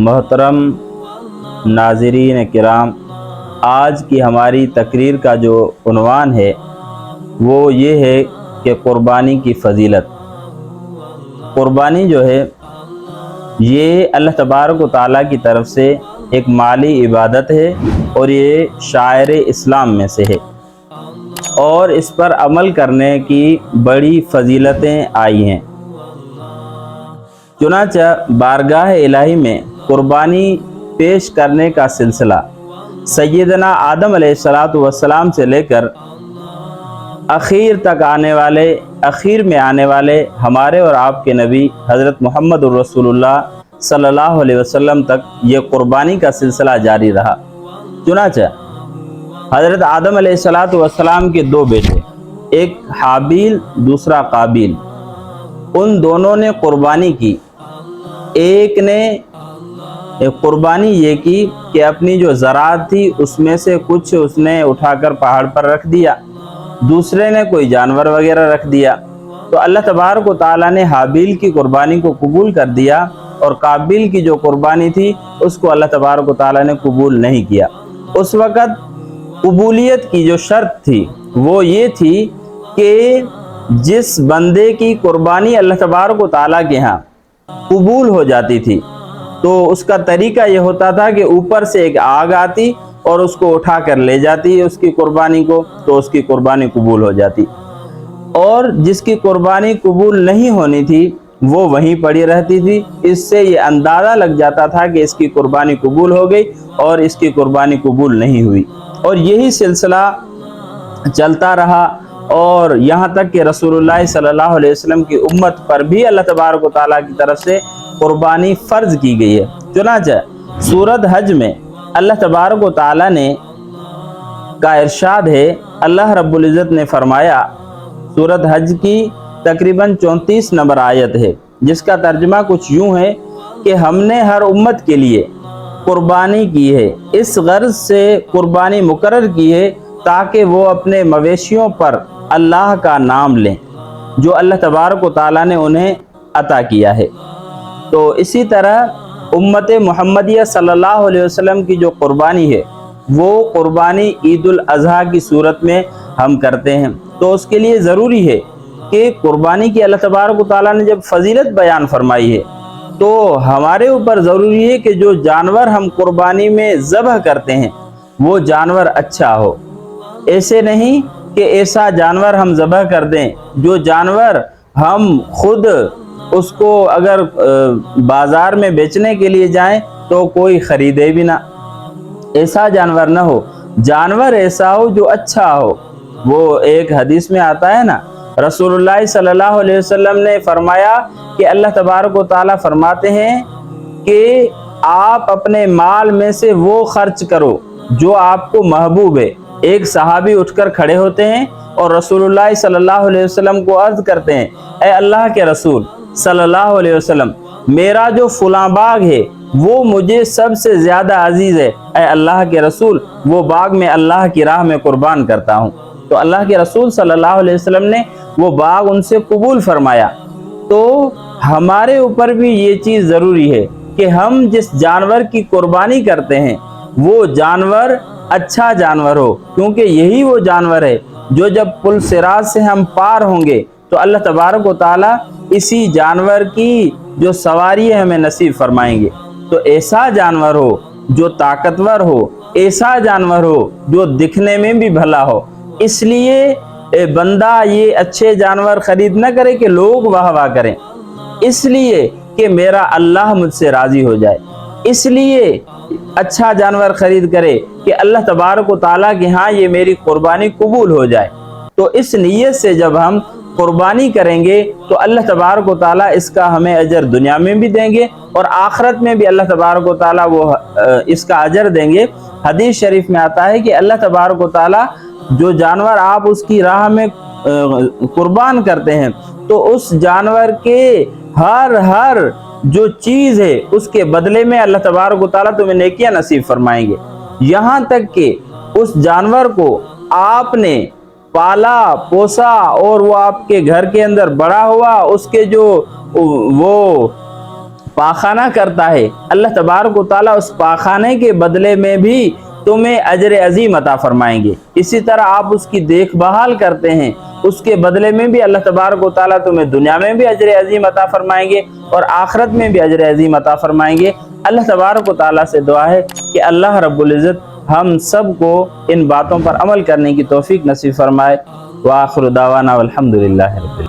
محترم ناظرین کرام، آج کی ہماری تقریر کا جو عنوان ہے وہ یہ ہے کہ قربانی کی فضیلت۔ قربانی جو ہے یہ اللہ تبارک و تعالیٰ کی طرف سے ایک مالی عبادت ہے اور یہ شعائر اسلام میں سے ہے، اور اس پر عمل کرنے کی بڑی فضیلتیں آئی ہیں۔ چنانچہ بارگاہ الہی میں قربانی پیش کرنے کا سلسلہ سیدنا آدم علیہ السلام سے لے کر اخیر میں آنے والے ہمارے اور آپ کے نبی حضرت محمد الرسول اللہ صلی اللہ علیہ وسلم تک یہ قربانی کا سلسلہ جاری رہا۔ چنانچہ حضرت آدم علیہ السلام کے دو بیٹے، ایک حابیل دوسرا قابیل، ان دونوں نے قربانی کی۔ ایک نے قربانی یہ کی کہ اپنی جو زراعت تھی اس میں سے کچھ اس نے اٹھا کر پہاڑ پر رکھ دیا، دوسرے نے کوئی جانور وغیرہ رکھ دیا۔ تو اللہ تبارک و تعالیٰ نے حابیل کی قربانی کو قبول کر دیا، اور قابیل کی جو قربانی تھی اس کو اللہ تبارک و تعالیٰ نے قبول نہیں کیا۔ اس وقت قبولیت کی جو شرط تھی وہ یہ تھی کہ جس بندے کی قربانی اللہ تبارک و تعالیٰ کے ہاں قبول ہو جاتی تھی تو اس کا طریقہ یہ ہوتا تھا کہ اوپر سے ایک آگ آتی اور اس کو اٹھا کر لے جاتی اس کی قربانی کو، تو اس کی قربانی قبول ہو جاتی، اور جس کی قربانی قبول نہیں ہونی تھی وہ وہیں پڑی رہتی تھی۔ اس سے یہ اندازہ لگ جاتا تھا کہ اس کی قربانی قبول ہو گئی اور اس کی قربانی قبول نہیں ہوئی، اور یہی سلسلہ چلتا رہا، اور یہاں تک کہ رسول اللہ صلی اللہ علیہ وسلم کی امت پر بھی اللہ تبارک و تعالیٰ کی طرف سے قربانی فرض کی گئی ہے۔ چنانچہ سورۃ حج میں اللہ تبارک و تعالیٰ نے کا ارشاد ہے، اللہ رب العزت نے فرمایا، سورۃ حج کی تقریباً 34 نمبر آیت ہے، جس کا ترجمہ کچھ یوں ہے کہ ہم نے ہر امت کے لیے قربانی کی ہے، اس غرض سے قربانی مقرر کی ہے تاکہ وہ اپنے مویشیوں پر اللہ کا نام لیں جو اللہ تبارک و تعالیٰ نے انہیں عطا کیا ہے۔ تو اسی طرح امت محمدیہ صلی اللہ علیہ وسلم کی جو قربانی ہے وہ قربانی عید الاضحیٰ کی صورت میں ہم کرتے ہیں، تو اس کے لیے ضروری ہے کہ قربانی کی اللہ تبارک و تعالیٰ نے جب فضیلت بیان فرمائی ہے تو ہمارے اوپر ضروری ہے کہ جو جانور ہم قربانی میں ذبح کرتے ہیں وہ جانور اچھا ہو۔ ایسے نہیں کہ ایسا جانور ہم ذبح کر دیں جو جانور ہم خود اس کو اگر بازار میں بیچنے کے لیے جائیں تو کوئی خریدے بھی نہ، ایسا جانور نہ ہو۔ جانور ایسا ہو جو اچھا ہو۔ وہ ایک حدیث میں آتا ہے نا، رسول اللہ صلی اللہ علیہ وسلم نے فرمایا کہ اللہ تبارک و تعالیٰ فرماتے ہیں کہ آپ اپنے مال میں سے وہ خرچ کرو جو آپ کو محبوب ہے۔ ایک صحابی اٹھ کر کھڑے ہوتے ہیں اور رسول اللہ صلی اللہ علیہ وسلم کو عرض کرتے ہیں، اے اللہ کے رسول صلی اللہ علیہ وسلم، میرا جو فلاں باغ ہے وہ مجھے سب سے زیادہ عزیز ہے، اے اللہ کے رسول وہ باغ میں اللہ کی راہ میں قربان کرتا ہوں۔ تو اللہ کے رسول صلی اللہ علیہ وسلم نے وہ باغ ان سے قبول فرمایا۔ تو ہمارے اوپر بھی یہ چیز ضروری ہے کہ ہم جس جانور کی قربانی کرتے ہیں وہ جانور اچھا جانور ہو، کیونکہ یہی وہ جانور ہے جو جب پل صراط سے ہم پار ہوں گے تو اللہ تبارک و تعالیٰ اسی جانور کی جو سواری ہے ہمیں نصیب فرمائیں گے۔ تو ایسا جانور ہو جو طاقتور ہو، ایسا جانور ہو جو دکھنے میں بھی بھلا ہو۔ اس لیے بندہ یہ اچھے جانور خرید نہ کرے کہ لوگ واہ واہ کریں، اس لیے کہ میرا اللہ مجھ سے راضی ہو جائے، اس لیے اچھا جانور خرید کرے کہ اللہ تبارک و تعالیٰ کے ہاں یہ میری قربانی قبول ہو جائے۔ تو اس نیت سے جب ہم قربانی کریں گے تو اللہ تبارک و تعالیٰ اس کا ہمیں اجر دنیا میں بھی دیں گے اور آخرت میں بھی اللہ تبارک و تعالیٰ وہ اس کا اجر دیں گے۔ حدیث شریف میں آتا ہے کہ اللہ تبارک و تعالیٰ جو جانور آپ اس کی راہ میں قربان کرتے ہیں تو اس جانور کے ہر جو چیز ہے اس کے بدلے میں اللہ تبارک و تعالیٰ تمہیں نیکیاں نصیب فرمائیں گے، یہاں تک کہ اس جانور کو آپ نے پالا پوسا اور وہ آپ کے گھر کے اندر بڑا ہوا، اس کے جو وہ پاخانہ کرتا ہے، اللہ تبارک و تعالیٰ اس پاخانے کے بدلے میں بھی تمہیں اجر عظیم عطا فرمائیں گے۔ اسی طرح آپ اس کی دیکھ بھال کرتے ہیں، اس کے بدلے میں بھی اللہ تبارک و تعالیٰ تمہیں دنیا میں بھی اجر عظیم عطا فرمائیں گے اور آخرت میں بھی اجر عظیم عطا فرمائیں گے۔ اللہ تبارک و تعالیٰ سے دعا ہے کہ اللہ رب العزت ہم سب کو ان باتوں پر عمل کرنے کی توفیق نصیب فرمائے۔ وآخر دعوانا والحمدللہ رب العالمین۔